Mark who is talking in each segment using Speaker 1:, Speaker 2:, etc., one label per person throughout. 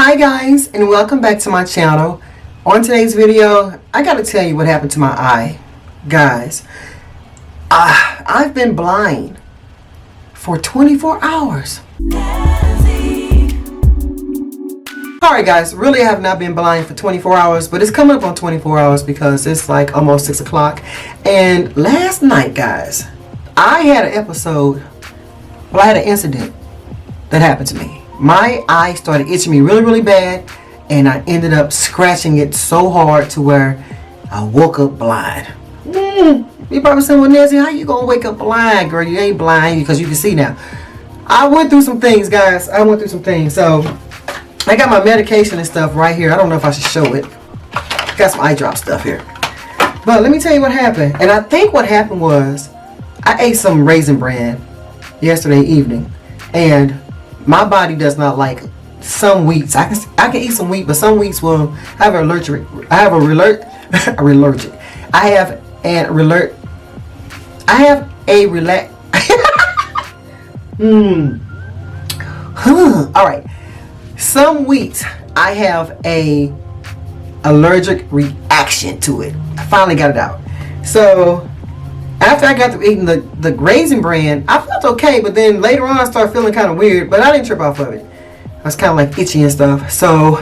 Speaker 1: Hi guys, and welcome back to my channel. On today's video, I gotta tell you what happened to my eye. Guys, I've been blind for 24 hours. Alright guys, really I have not been blind for 24 hours, but it's coming up on 24 hours because it's like almost 6 o'clock. And last night, guys, I had an incident that happened to me. My eye started itching me really bad, and I ended up scratching it so hard to where I woke up blind. You probably saying, well, Nezzy, how you gonna wake up blind, girl? You ain't blind because you can see now. I went through some things, guys. So I got my medication and stuff right here. I don't know if I should show it. Got some eye drop stuff here. But let me tell you what happened. And I think what happened was I ate some Raisin Bran yesterday evening, and my body does not like some wheats. I can eat some wheat, but some wheats will have an allergic. I have all right. Some wheats I have a allergic reaction to it. I finally got it out. So after I got through eating the Raisin Bran, I felt okay, but then later on I started feeling kind of weird, but I didn't trip off of it. I was kind of like itchy and stuff. So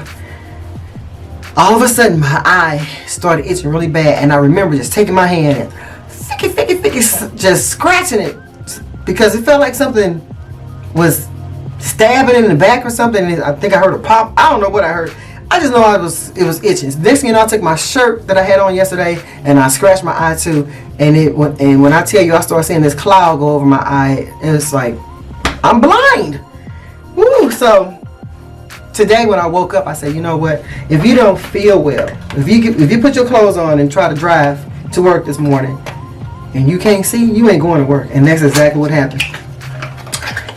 Speaker 1: all of a sudden my eye started itching really bad, and I remember just taking my hand and just scratching it because it felt like something was stabbing in the back or something. And I think I heard a pop. I don't know what I heard. I just know it was itching. Next thing you know, I took my shirt that I had on yesterday and I scratched my eye too. And when I tell you, I started seeing this cloud go over my eye. It's like I'm blind. Woo! So today when I woke up, I said, you know what? If you don't feel well, if you put your clothes on and try to drive to work this morning, and you can't see, you ain't going to work. And that's exactly what happened.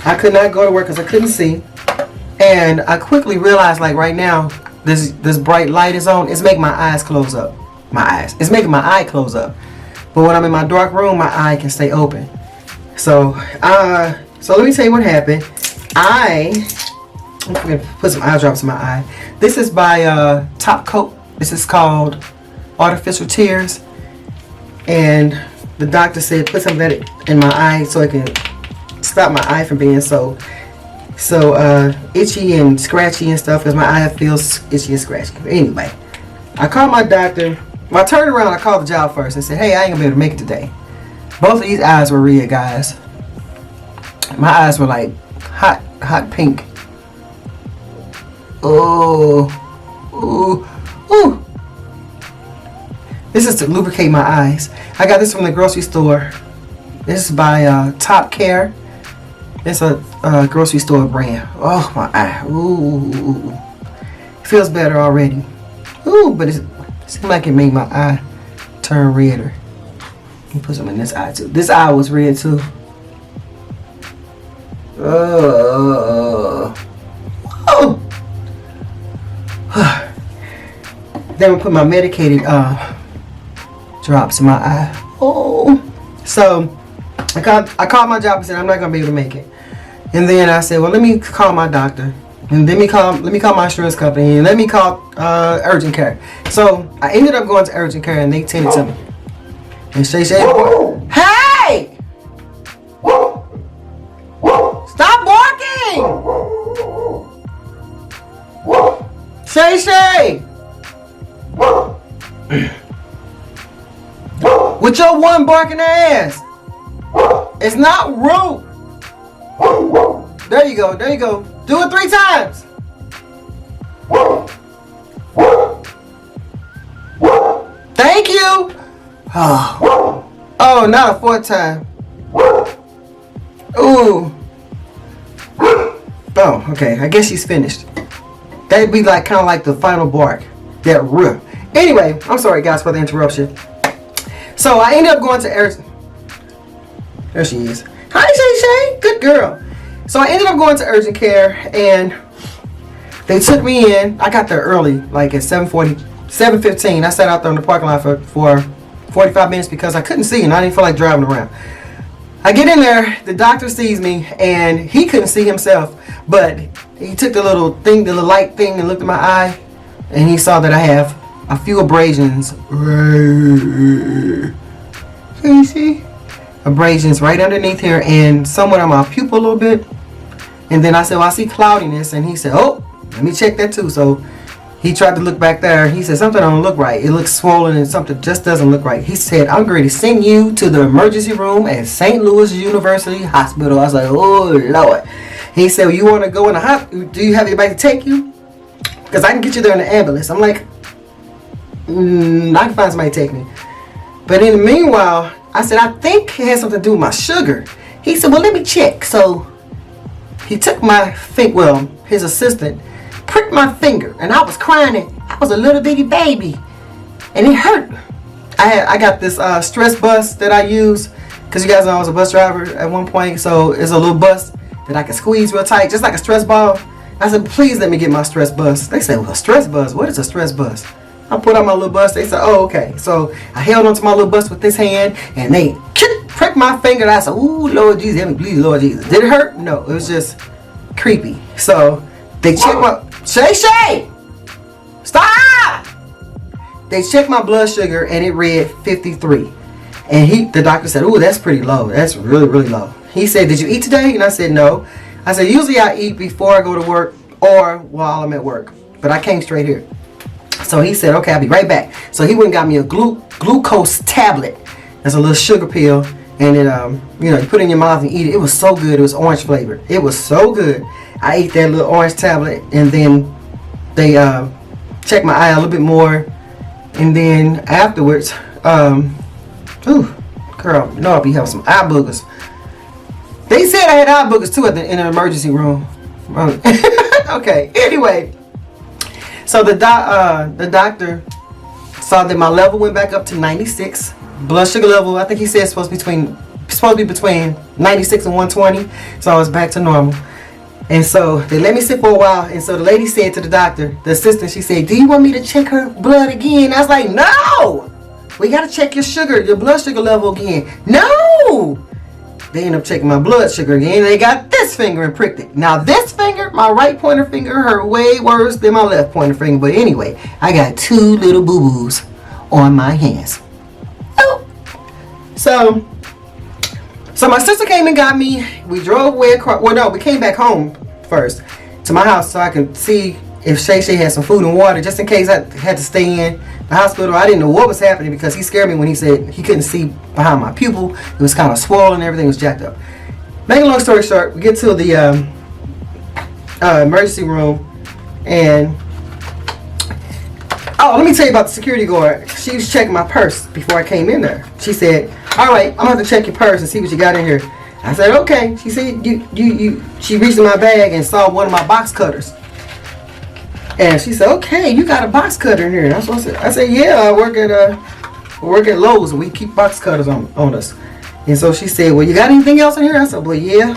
Speaker 1: I could not go to work because I couldn't see, and I quickly realized, like right now, this bright light is on. It's making my eyes close up. It's making my eye close up. But when I'm in my dark room, my eye can stay open. So let me tell you what happened. I'm gonna put some eye drops in my eye. This is by Top Coat. This is called Artificial Tears, and the doctor said put some of that in my eye so it can stop my eye from being so itchy and scratchy and stuff, because my eye feels itchy and scratchy. Anyway, I called my doctor. When I turned around, I called the job first and said, hey, I ain't gonna be able to make it today. Both of these eyes were red, guys. My eyes were like hot pink. Oh, ooh. This is to lubricate my eyes. I got this from the grocery store. This is by Top Care. It's a grocery store brand. Oh, my eye. Ooh. It feels better already. Ooh, but it seems like it made my eye turn redder. Let me put some in this eye too. This eye was red too. Oh. Then I'm put my medicated drops in my eye. Oh. So I called my job and said I'm not gonna be able to make it. And then I said, well, let me call my doctor, and let me call my insurance company, and let me call urgent care. So I ended up going to urgent care, and they tended to me. And Shay, hey! Stop barking! Shay! With your one barking ass. It's not rude. There you go. Do it 3 times. Thank you. Oh, not a 4th time. Ooh. Oh, okay. I guess she's finished. That'd be like kind of like the final bark. That real. Anyway, I'm sorry guys for the interruption. So I ended up going to urgent. There she is. Hi, Shay. Good girl. So I ended up going to urgent care, and they took me in. I got there early, like at 7:15. I sat out there in the parking lot for 45 minutes because I couldn't see and I didn't feel like driving around. I get in there, the doctor sees me, and he couldn't see himself. But he took the little thing, the little light thing, and looked at my eye, and he saw that I have a few abrasions. Can you see? Abrasions right underneath here and somewhat on my pupil a little bit. And then I said, well, I see cloudiness. And he said, oh, let me check that too. So he tried to look back there. He said, something don't look right. It looks swollen and something just doesn't look right. He said, I'm going to send you to the emergency room at St. Louis University Hospital. I was like, oh, Lord. He said, well, you want to go in the hospital? Do you have anybody to take you? Because I can get you there in the ambulance. I'm like, I can find somebody to take me. But in the meanwhile, I said, I think it has something to do with my sugar. He said, well, let me check. So he took my finger, well, his assistant, pricked my finger, and I was crying. And I was a little bitty baby, and it hurt. I got this stress bus that I use, because you guys know I was a bus driver at one point, so it's a little bus that I can squeeze real tight, just like a stress ball. I said, please let me get my stress bus. They said, well, a stress bus? What is a stress bus? I put on my little bus. They said, oh, okay. So I held onto my little bus with this hand, and they pricked my finger. And I said, ooh, Lord Jesus, let me bleed, Lord Jesus. Did it hurt? No, it was just creepy. So they checked my, Shay, stop! They checked my blood sugar, and it read 53. And the doctor said, ooh, that's pretty low. That's really, really low. He said, did you eat today? And I said, no. I said, usually I eat before I go to work or while I'm at work. But I came straight here. So he said, okay, I'll be right back. So he went and got me a glucose tablet. That's a little sugar pill. And it, you put it in your mouth and eat it. It was so good. It was orange flavored. It was so good. I ate that little orange tablet. And then they checked my eye a little bit more. And then afterwards, ooh, girl, you know I'll be having some eye boogers. They said I had eye boogers too in the emergency room. Okay, anyway. So the doctor saw that my level went back up to 96. Blood sugar level, I think he said it's supposed to be between 96 and 120. So I was back to normal. And so they let me sit for a while. And so the lady said to the doctor, the assistant, she said, do you want me to check her blood again? I was like, no! We got to check your blood sugar level again. No! They ended up checking my blood sugar again. They got this finger and pricked it. Now this finger, my right pointer finger, hurt way worse than my left pointer finger. But anyway, I got two little boo-boos on my hands. Oh. So my sister came and got me. We drove way across. Well, no, we came back home first to my house so I could see if Shay had some food and water, just in case I had to stay in the hospital. I didn't know what was happening because he scared me when he said he couldn't see behind my pupil. It was kind of swollen. Everything was jacked up. Make a long story short, we get to the emergency room, and oh, let me tell you about the security guard. She was checking my purse before I came in there. She said, all right, I'm gonna have to check your purse and see what you got in here. I said, okay. She said, she reached in my bag and saw one of my box cutters. And she said, okay, you got a box cutter in here. That's what I said. I said, yeah, I work at Lowe's, and we keep box cutters on us. And so she said, well, you got anything else in here? I said, well, yeah.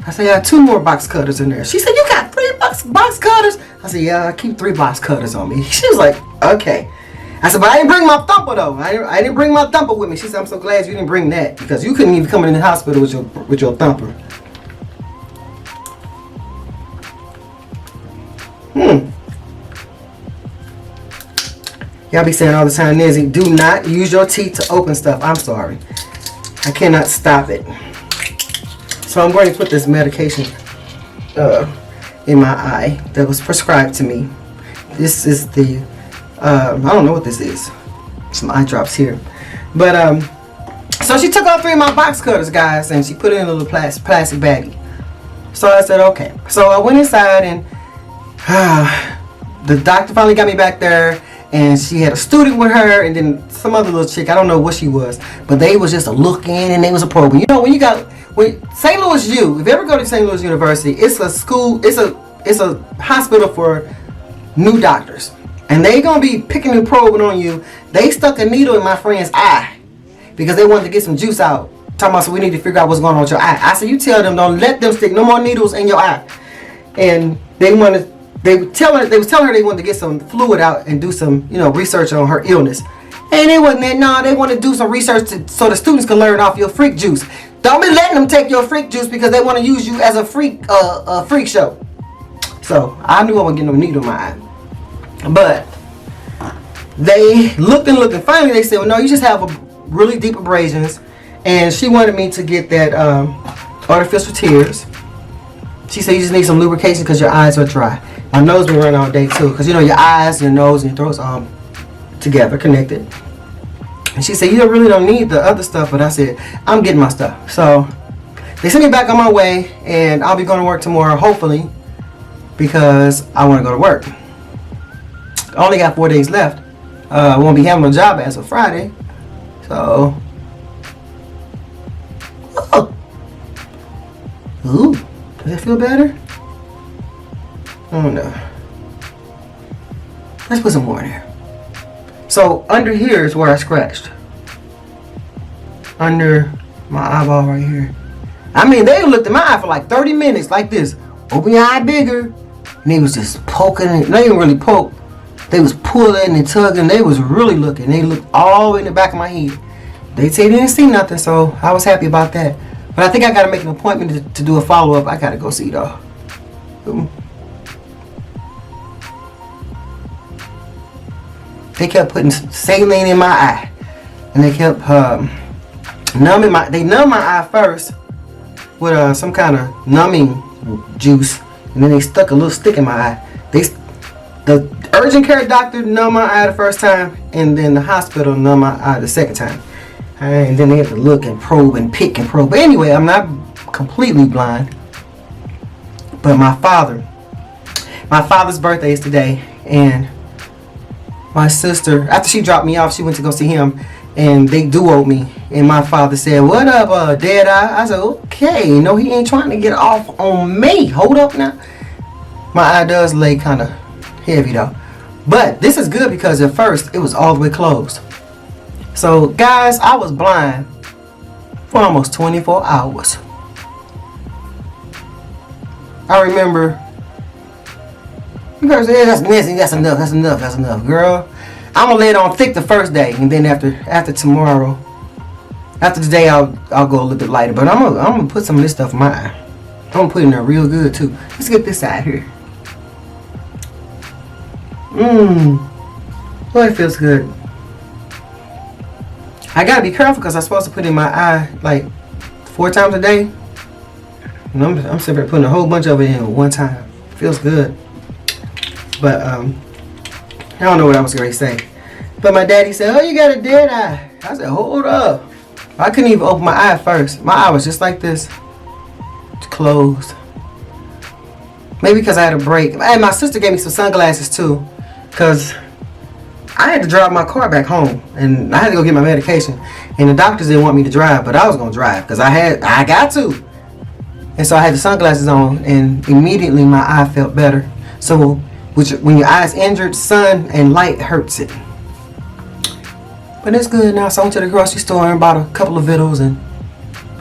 Speaker 1: I said, I got 2 more box cutters in there. She said, you got 3 box cutters? I said, yeah, I keep 3 box cutters on me. She was like, okay. I said, but I didn't bring my thumper, though. I didn't bring my thumper with me. She said, I'm so glad you didn't bring that, because you couldn't even come in the hospital with your thumper. Y'all be saying all the time, Nezzy, do not use your teeth to open stuff. I'm sorry. I cannot stop it. So I'm going to put this medication in my eye that was prescribed to me. This is the, I don't know what this is. Some eye drops here. But, so she took all 3 of my box cutters, guys, and she put it in a little plastic baggie. So I said, okay. So I went inside, and the doctor finally got me back there. And she had a student with her, and then some other little chick. I don't know what she was, but they was just a looking, and they was a probing. You know, when St. Louis U, if you ever go to St. Louis University, it's a school, it's a hospital for new doctors, and they gonna be picking and probing on you. They stuck a needle in my friend's eye because they wanted to get some juice out. Talking about, so we need to figure out what's going on with your eye. I said, you tell them, don't let them stick no more needles in your eye. And they was telling her they wanted to get some fluid out and do some, research on her illness. And it wasn't that. No, they want to do some research so the students can learn off your freak juice. Don't be letting them take your freak juice because they want to use you as a freak show. So I knew I wasn't getting no needle in my eye. But they looked and looked, and finally they said, well, no, you just have a really deep abrasions. And she wanted me to get that artificial tears. She said you just need some lubrication because your eyes are dry. My nose been running all day too, because you know your eyes, your nose, and your throat's together, connected. And she said you really don't need the other stuff, but I said I'm getting my stuff. So they sent me back on my way, and I'll be going to work tomorrow, hopefully, because I want to go to work. I only got 4 days left. I won't be having a job as of Friday, so. Oh. Ooh, does it feel better? Oh no. Let's put some more in there. So under here is where I scratched. Under my eyeball right here. I mean, they looked at my eye for like 30 minutes like this. Open your eye bigger. And they was just poking it. They didn't really poke. They was pulling and tugging. They was really looking. They looked all in the back of my head. They said they didn't see nothing, so I was happy about that. But I think I got to make an appointment to do a follow-up. I got to go see though. They kept putting saline in my eye, and they kept numbing they numbed my eye first with some kind of numbing juice, and then they stuck a little stick in my eye. The urgent care doctor numbed my eye the first time, and then the hospital numbed my eye the second time. And then they had to look and probe and pick and probe. But anyway, I'm not completely blind. But my father's birthday is today, and my sister, after she dropped me off, she went to go see him, and they duoed me. And my father said, "What up, dead eye?" I said, "Okay, no, he ain't trying to get off on me. Hold up now." My eye does lay kind of heavy though, but this is good because at first it was all the way closed. So guys, I was blind for almost 24 hours. I remember you guys said, that's enough, girl. I'm gonna lay it on thick the first day, and then after tomorrow, after today, I'll go a little bit lighter. But I'm gonna put some of this stuff in my eye. I'm gonna put it in there real good too. Let's get this side here. Oh, it feels good. I gotta be careful because I'm supposed to put it in my eye like 4 times a day. And I'm simply putting a whole bunch of it in at one time. Feels good. But I don't know what I was going to say. But my daddy said, "Oh, you got a dead eye." I said, "Hold up." I couldn't even open my eye at first. My eye was just like this. It's closed. Maybe because I had a break. And my sister gave me some sunglasses too, because I had to drive my car back home, and I had to go get my medication. And the doctors didn't want me to drive, but I was going to drive because I got to. And so I had the sunglasses on, and immediately my eye felt better. So when your eye's injured, sun and light hurts it. But it's good now. So I went to the grocery store and bought a couple of vittles and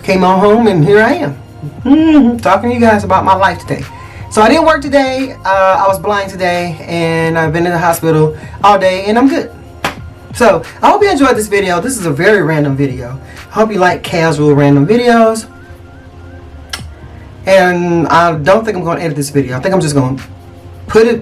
Speaker 1: came on home, and here I am. Talking to you guys about my life today. So I didn't work today. I was blind today, and I've been in the hospital all day, and I'm good. So I hope you enjoyed this video. This is a very random video. I hope you like casual random videos. And I don't think I'm going to edit this video. I think I'm just going to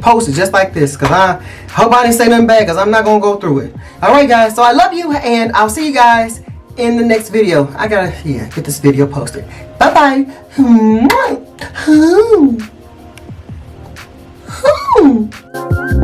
Speaker 1: post it just like this, because I hope I didn't say nothing bad, because I'm not going to go through it. Alright guys, so I love you, and I'll see you guys in the next video. I gotta get this video posted. Bye bye.